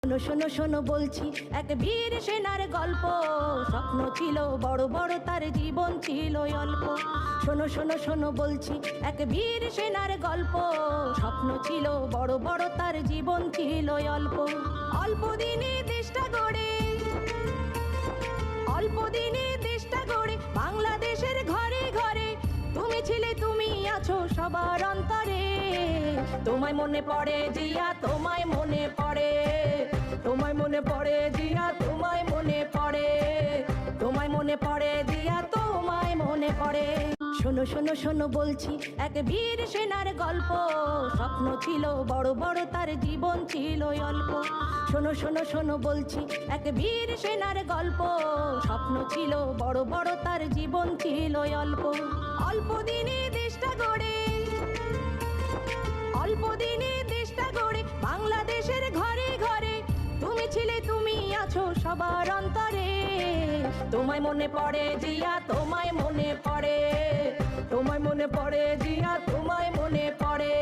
শোনো শোনো শোনো বলছি এক বীর সেনার গল্প, স্বপ্ন ছিল বড় বড় তার জীবন ছিল অল্প। শোনো শোনো শোনো বলছি এক বীর সেনার গল্প, স্বপ্ন ছিল বড় বড় তার জীবন ছিল অল্প। অল্প দিনে দেশটা গড়ে, অল্প দিনে দেশটা গড়ে বাংলাদেশের ঘরে ঘরে তুমি ছিলে, তুমি আছো সবার অন্তরে। তোমায় মনে পড়ে জিয়া, তোমায় মনে পড়ে, তোমায় মনে পড়ে জিয়া, তোমায় মনে পড়ে, তোমায় মনে পড়ে জিয়া, তোমায় মনে পড়ে। শোনো শোনো শোনো বলছি এক বীর সেনার গল্প, স্বপ্ন ছিল বড় বড় তার জীবন ছিল অল্প। শোনো শোনো শোনো বলছি এক বীর সেনার গল্প, স্বপ্ন ছিল বড় বড় তার জীবন ছিল অল্প। অল্প দিনে দেশটা গড়ে, অল্প দিনে দেশটা গড়ে বাংলাদেশের ঘরে ঘরে তুমি ছিলে, তুমি আছো সবার অন্তরে। তোমায় মনে পড়ে জিয়া, তোমায় মনে পড়ে, তোমায় মনে পড়ে জিয়া, তোমায় মনে পড়ে।